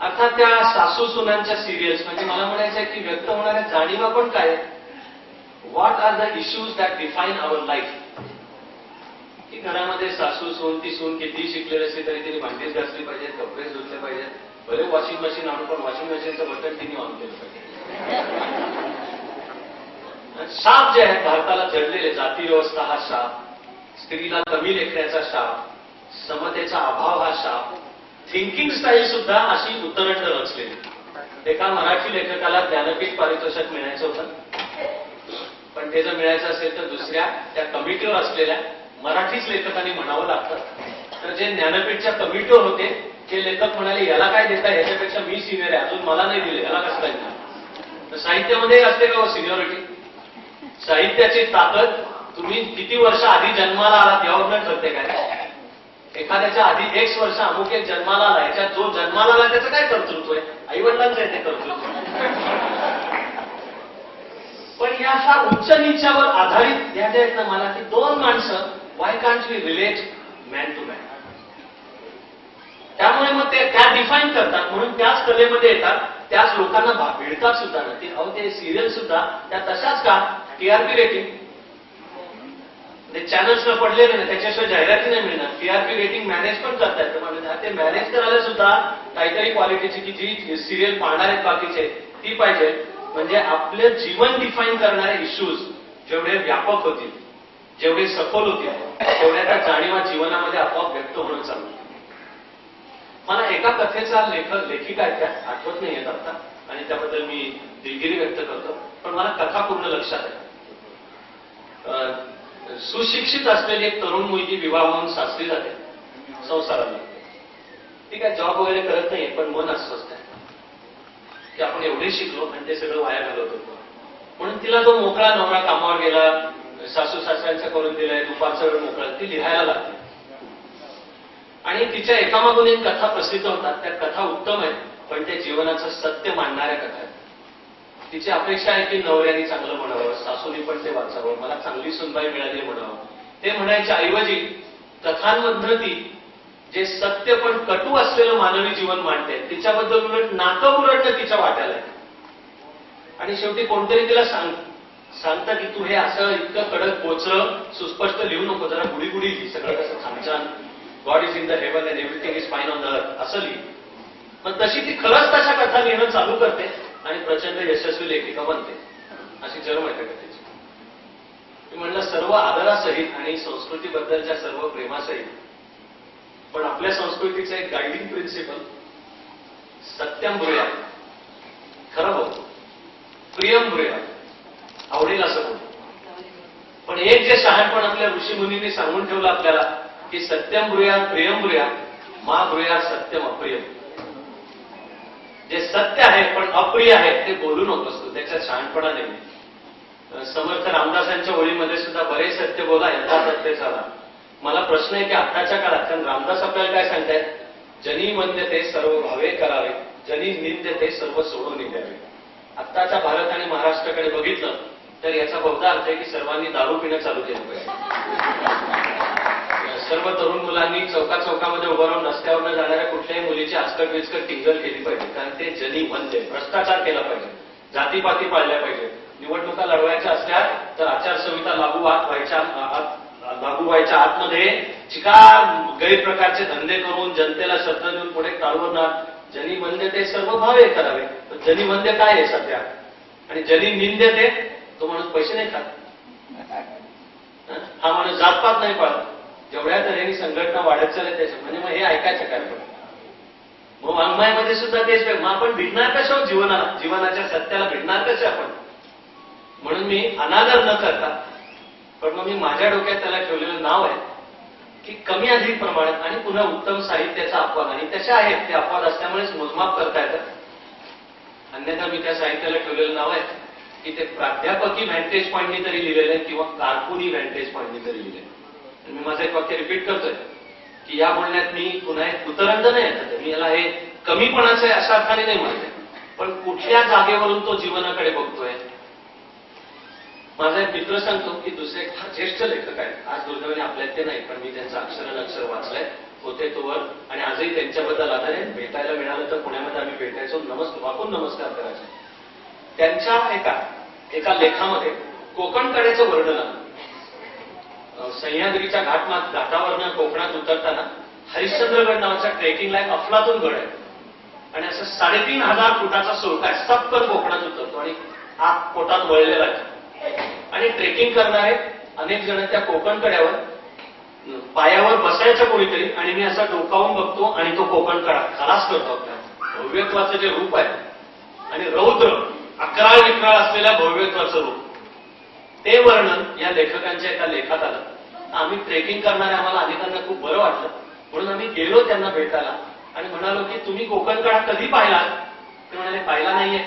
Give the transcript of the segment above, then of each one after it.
अर्थात त्या सासू सुनांच्या सिरियल्स म्हणजे मला म्हणायचं आहे की व्यक्त होणाऱ्या जाणीवा पण काय, what are the issues that define our life. की घरामध्ये सासू सून, ती सून किती शिकलेली असली तरी तिने भांडीच घासली पाहिजे, कपडेच धुतले पाहिजेत, भले वॉशिंग मशीन आणून पण वॉशिंग मशीनचं बटन तिने ऑन केलं पाहिजे. शाप जे आहेत भारताला जडलेले, जाती व्यवस्था हा शाप, स्त्रीला कमी लेखण्याचा शाप, समतेचा अभाव हा शाप, थिंकिंग स्टाईल सुद्धा अशी उतरंड रचलेली. एका मराठी लेखकाला ज्ञानपीठ पारितोषिक मिळायचं होतं, पण ते जर मिळायचं असेल तर दुसऱ्या त्या कमिटीवर असलेल्या मराठीच लेखकांनी म्हणावं लागतं. तर जे ज्ञानपीठच्या कमिटीवर होते ते लेखक म्हणाले, याला काय देता, ह्याच्यापेक्षा मी सिनियर आहे, अजून मला नाही दिले, याला कसं काय देणार. तर साहित्यामध्ये असते का सिनियरिटी, साहित्याची ताकद तुम्ही किती वर्ष आधी जन्माला आला तेव्हा ठरते काय. एखाद्याच्या आधी एक्स वर्ष अमुक एक जन्माला आला, याच्यात जो जन्माला आला त्याचं काय कर्तृत्व आहे, आईवडिलांचं आहे ते कर्तृत्व. पण या अशा उच्च नीचावर आधारित या ज्या आहेत ना, मला की दोन माणसं, why can't we relate man to man. त्यामुळे मग ते त्या डिफाईन करतात, म्हणून त्याच कलेमध्ये येतात, त्याच लोकांना भिडतात सुद्धा ना. ते सिरियल सुद्धा त्या तशाच का, टीआरपी रेटिंग, ते चॅनल्सला पडलेले नाही, त्याच्याशिवाय जाहिराती नाही मिळणार. टीआरपी रेटिंग मॅनेज पण करतायत, म्हणजे ते मॅनेज करायला सुद्धा काहीतरी क्वालिटीची की जी सिरियल पाहणार आहेत बाकीचे ती पाहिजे. म्हणजे आपलं जीवन डिफाईन करणारे इश्यूज जेवढे व्यापक होतील, जेवढे सखोल होतील, तेवढ्या त्या जाणीवा जीवनामध्ये आपोआप व्यक्त होणं चालू. मला एका कथेचा लेखिका आहेत त्या आठवत नाही येत आता, आणि त्याबद्दल मी दिलगिरी व्यक्त करतो, पण मला कथा पूर्ण लक्षात आहे. सुशिक्षित असलेली एक तरुण मुलगी विवाह म्हणून सासरी जाते संसाराला. ती काय जॉब वगैरे करत नाहीये, पण मन अस्वस्थ आहे की आपण एवढे शिकलो आणि ते सगळं वाया घालवतो. म्हणून तिला तो मोकळा नवरा कामावर गेला, सासू सासऱ्यांचं करून दिलंय, दुपारचा वेळ मोकळा, ती लिहायला लागते. आणि तिच्या एकामागून एक कथा प्रसिद्ध होतात. त्या कथा उत्तम आहेत, पण ते जीवनाचं सत्य मांडणाऱ्या कथा आहेत. तिची अपेक्षा आहे की नवऱ्याने चांगलं म्हणावं, सासूनी पण ते वाचावं, मला चांगली सुनबाई मिळाली म्हणावं. ते म्हणायच्या ऐवजी कथांमधनं ती जे सत्य पण कटू असलेलं मानवी जीवन मांडते, तिच्याबद्दल उलट नातं उलटणं तिच्या वाट्याला आहे. आणि शेवटी कोणतरी तिला सांगतं की तू हे असं इतकं कडक पोचरं सुस्पष्ट लिहू नको, जरा गुढी गुढी लिही, सगळं कसं छान छान, God is in the haven and everything is fine on the earth असं लिही. पण तशी ती खरंच तशा कथा लिहिणं चालू करते आणि प्रचंड यशस्वी लेखिका बनते. अशी जन्म आहे कथेची. मी म्हणलं सर्व आदरासहित आणि संस्कृतीबद्दलच्या सर्व प्रेमासहित, पण आपल्या संस्कृतीचं एक गायडिंग प्रिन्सिपल सत्यम ब्रूया, खरं बोल, प्रियम ब्रूया, आवडेल असं बोल. पण एक जे शहाणपण आपल्या ऋषीमुनींनी सांगून ठेवलं आपल्याला की सत्यम ब्रूया प्रियम ब्रूया मा ब्रूया सत्यम अप्रियम. जे सत्य आहे पण अप्रिय आहे ते बोलू नकोस तू, त्याच्यात शहाणपणा नाही. समर्थ रामदासांच्या ओळीमध्ये सुद्धा बरेच सत्य बोला, यथा सत्य झाला. मला प्रश्न आहे की आत्ताच्या काळात, कारण रामदास आपल्याला काय सांगतायत, जनी वंद्य ते सर्व भावे करावे, जनी निंद्य ते सर्व सोडून द्यावे. आत्ताच्या भारत आणि महाराष्ट्राकडे बघितलं तर याचा बहुधा अर्थ आहे की सर्वांनी दारू पिणं चालू केलं पाहिजे. सर्व तरुण मुलांनी चौका चौकामध्ये उभं राहून रस्त्यावर न जाणाऱ्या कुठल्याही मुलीची आजकट विचकट टिंगल केली पाहिजे, कारण ते जनी वंद्य, भ्रष्टाचार केला पाहिजे, जातीपाती पाळल्या पाहिजे. निवडणुका लढवायच्या असल्या तर आचारसंहिता लागू व्हायच्या आतमध्ये चिकार गैरप्रकारचे धंदे करून जनतेला शस्त्र देऊन पुढे चालवणार. जनी वंद्य ते सर्व भावे करावे. जनी वंद्य काय आहे सध्या, आणि जनी निंद्य ते तो माणूस पैसे नाही खात, हा माणूस जातपात नाही पाळत. जेवढ्या तऱ्हेने संघटना वाढत चालत त्याच्या म्हणजे मग हे ऐकायचं काय पण. मग वाङ्मयामध्ये सुद्धा तेच, मग आपण भिडणार कशा जीवनाला, जीवनाच्या सत्याला भिडणार कसे आपण. म्हणून मी अनादर न करता, पण मग मी माझ्या डोक्यात त्याला ठेवलेलं नाव आहे की कमी अधिक प्रमाणात आणि पुन्हा उत्तम साहित्याचा अपवाद, आणि तशा आहेत ते अपवाद असल्यामुळेच मोजमाप करता येतं. अन्यथा मी त्या साहित्याला ठेवलेलं नाव आहे की ते प्राध्यापकी व्हॅन्टेज पॉईंटनी तरी लिहिलेलं आहे किंवा कारकुनी व्हॅन्टेज पॉईंटनी तरी लिहिलेलं आहे. मी माझं एक वाक्य रिपीट करतोय की या बोलण्यात मी पुन्हा एक उतरंड नाही येत, मी याला हे कमीपणाचं आहे अशा अर्थाने नाही म्हणते, पण कुठल्या जागेवरून तो जीवनाकडे बघतोय. माझा एक मित्र सांगतो की दुसरे फार ज्येष्ठ लेखक आहेत, आज दुर्दैवाने आपल्यात ते नाही, पण मी त्यांचं अक्षर वाचलंय होते तोवर, आणि आजही त्यांच्याबद्दल आधारे भेटायला मिळालं तर पुण्यामध्ये आम्ही भेटायचो, वाकून नमस्कार करायचो. त्यांच्या एका लेखामध्ये कोकण कड्याचं वर्णन आलं. सह्याद्रीच्या घाटावरनं कोकणात उतरताना हरिश्चंद्रगड नावाचा ट्रेकिंगला एक अफलातून गड आहे आणि असं 3,500 फुटाचा सुळका आहे. सपकन कोकणात उतरतो आणि आत पोटात वळलेला आहे आणि ट्रेकिंग करणारे अनेक जण त्या कोकण कड्यावर पायावर बसायचं कोणीतरी आणि मी असा डोकावून बघतो आणि तो कोकण कडा खलास करतो. आपल्या भव्यत्वाचं जे रूप आहे आणि रौद्र अकराळ विक्राळ असलेल्या भव्यत्वाचं रूप, ते वर्णन या लेखकांच्या एका लेखात आलं. आम्ही ट्रेकिंग करणारे आम्हाला अनेकांना खूप बरं वाटलं, म्हणून आम्ही गेलो त्यांना भेटायला आणि म्हणालो की तुम्ही कोकण कडा कधी पाहिला? ते म्हणाले पाहिला नाहीये.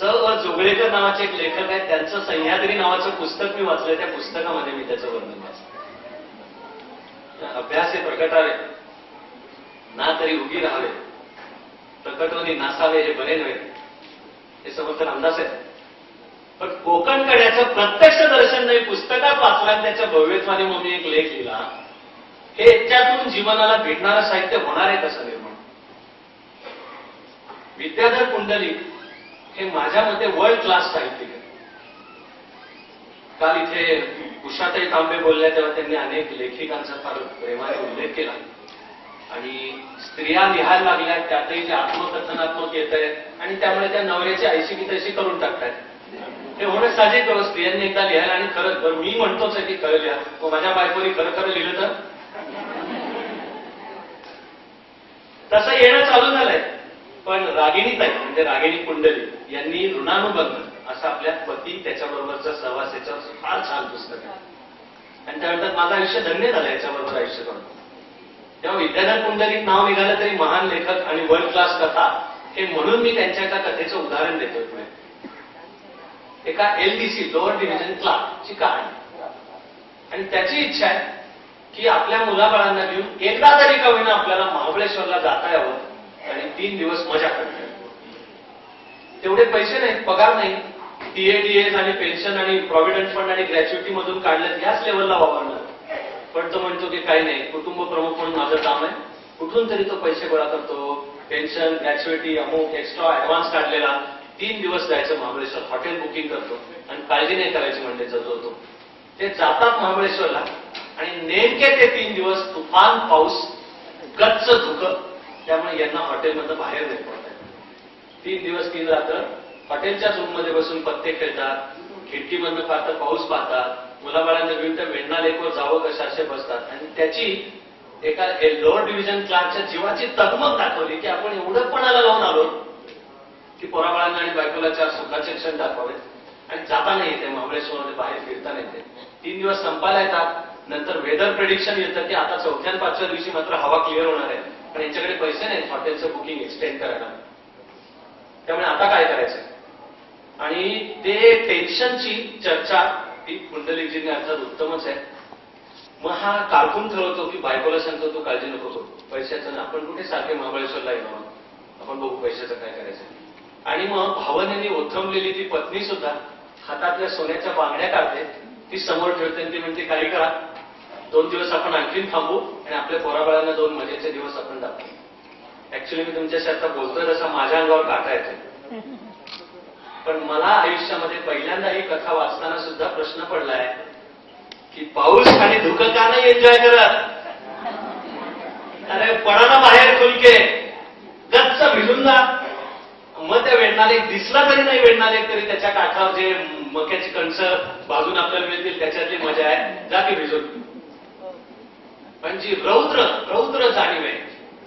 जोगळेकर नावाचे एक लेखक आहेत, त्यांचं सह्याद्री नावाचं पुस्तक मी वाचलंय. त्या पुस्तकामध्ये मी त्याचं वर्णन वाचलं. अभ्यास हे प्रकटावे ना तरी उगी राहावे, प्रकटवणी नासावे हे बरे नव्हे, हे समर्थ रामदास आहे. पण कोकण कड्याचं प्रत्यक्ष दर्शन नाही, पुस्तकात वाचला त्याच्या भव्यत्वाने मग मी एक लेख लिहिला. हे याच्यातून जीवनाला भेटणारं साहित्य होणार आहे कसं निर्माण? विद्याधर पुंडलिक हे माझ्या मते वर्ल्ड क्लास साहित्यिक आहे. काल इथे उषाताई तांबे बोलल्या तेव्हा त्यांनी अनेक लेखिकांचा फार प्रेमाने उल्लेख केला आणि स्त्रिया लिहायला लागल्या, त्यातही जे आत्मकथनात्मक येत आहे आणि त्यामुळे त्या नवऱ्याची ऐशी की तशी करून टाकतायत. हे होणं साहजिक आहे. स्त्रियांनी एकदा लिहायला आणि खरंच बरं मी म्हणतोच आहे की खरं लिहा. मग माझ्या बायकोनी खरं खरं लिहिलं तर तसं येणं चालू झालंय. पण रागिणीताई म्हणजे रागिणी पुंडलिक यांनी ऋणानुबंध असं आपल्या पती त्याच्याबरोबरचा सहवास याच्यावर फार छान पुस्तक आहे आणि त्यानंतर माझं आयुष्य धन्य झालं याच्याबरोबर आयुष्य करून. तेव्हा विद्याधर पुंडलिक नाव निघालं तरी महान लेखक आणि वर्ल्ड क्लास कथा हे म्हणून मी त्यांच्या एका कथेचं उदाहरण देतोय पुढे. एका LDC लोअर डिव्हिजन क्लार्कची कहाणी आणि त्याची इच्छा आहे की आपल्या मुलाबाळांना घेऊन एकदा तरी का होईना आपल्याला महाबळेश्वरला जाता यावं आणि 3 दिवस मजा करता यावी. तेवढे पैसे नाही, पगार नाही, TADS आणि पेन्शन आणि प्रॉव्हिडंट फंड आणि ग्रॅच्युटी मधून काढलं याच लेवलला वापरणार. पण तो म्हणतो की काही नाही, कुटुंब प्रमुख म्हणून माझं काम आहे. कुठून तरी तो पैसे गोळा करतो, पेन्शन ग्रॅच्युटी अमुक एक्स्ट्रा ऍडव्हान्स काढलेला 3 दिवस जायचं महाबळेश्वर, हॉटेल बुकिंग करतो आणि काळजी नाही करायची म्हणजे जातो. ते जातात महाबळेश्वरला आणि नेमके ते 3 दिवस तुफान पाऊस, गच्च धुकं, त्यामुळे यांना हॉटेलमधनं बाहेर नाही पडतात. 3 दिवस 3 रात्र हॉटेलच्याच रूममध्ये बसून पत्ते खेळतात, खिडकीमधनं फार तर पाऊस पाहतात, मुलाबाळांना घेऊन त्या वेण्णा लेकवर जावं कशाशे बसतात आणि त्याची एका लोअर डिव्हिजन क्लासच्या जीवाची तगमग दाखवली की आपण एवढं पणाला लावून आलो की पोराबाळांना आणि बायकोला 4 सुखाचे क्षण दाखवावेत आणि जाता नाही येते महाबळेश्वरमध्ये, बाहेर फिरता नाही येते. 3 दिवस संपायला येतात. नंतर वेदर प्रेडिक्शन येतं की आता 4थ्या आणि 5व्या दिवशी मात्र हवा क्लिअर होणार आहे, पण यांच्याकडे पैसे नाहीत हॉटेलचं बुकिंग एक्सटेंड करायला. त्यामुळे आता काय करायचं आणि ते टेन्शनची चर्चा ती पुंडलिकजींनी अर्थात उत्तमच आहे. मग हा कारकून ठरवतो की बायकोला सांगतो तू काळजी नको करू, पैशाचं ना, आपण कुठे सारखे महाबळेश्वरला येणार, आपण बघू पैशाचं काय करायचं. आणि मग भावनेने ओथंबलेली ती पत्नी सुद्धा हातातल्या सोन्याच्या बांगड्या काढते, ती समोर ठेवते आणि ती म्हणते काही करा, 2 दिवस आपण आणखीन थांबू आणि आपल्या पोराबाळांना 2 मजेचे दिवस आपण दाखवू. ऍक्च्युली मी तुमच्याशी आता बोलतोय तसा माझ्या अंगावर काटा येतो. पण मला आयुष्यामध्ये पहिल्यांदा ही कथा वाचताना सुद्धा प्रश्न पडलाय की पाऊस आणि धुकं का नाही एन्जॉय करत? अरे पडा बाहेर खुलके, गच्च भिजून जा. मग त्या वेण्णाला एक दिसला तरी नाही, वेण्णाला एक तरी त्याच्या काठावर जे मक्याची कणसं भाजून आपल्याला मिळतील त्याच्यातली मजा आहे, जा की भिजून. पण जी रौद्र जाणीव आहे,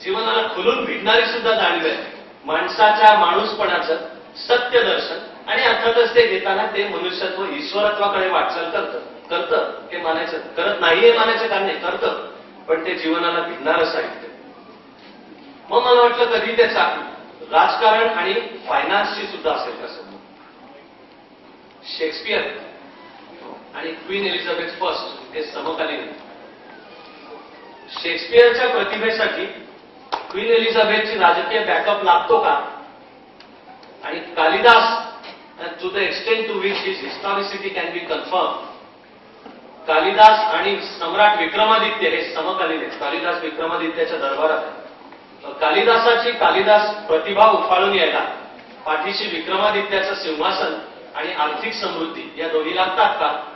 जीवनाला खुलून भिडणारी सुद्धा जाणीव आहे, माणसाच्या माणूसपणाचं सत्य दर्शन आणि अर्थातच ते घेताना ते मनुष्यत्व ईश्वरत्वाकडे वाटचाल करतं हे मानायचं, करत नाही हे मानायचं कारण नाही, करतं, पण ते जीवनाला भिडणारं साहित्य. मग मला वाटलं कधी त्याचा राजकारण आणि फायनान्सशी सुद्धा असेल कसं. शेक्सपियर आणि क्वीन एलिझाबेथ फर्स्ट हे समकालीन. शेक्सपियरच्या प्रतिभेसाठी क्वीन एलिझाबेथची राजकीय बॅकअप लागतो का? आणि Kalidas to the extent to which his historicity can be confirmed, Kalidas आणि सम्राट विक्रमादित्य हे समकालीन आहेत. कालिदास विक्रमादित्याच्या दरबारात आहे. कालिदासाची कालिदास प्रतिभा उफाळून यायला पाठीशी विक्रमादित्याचं सिंहासन आणि आर्थिक समृद्धी या दोन्ही लागतात का?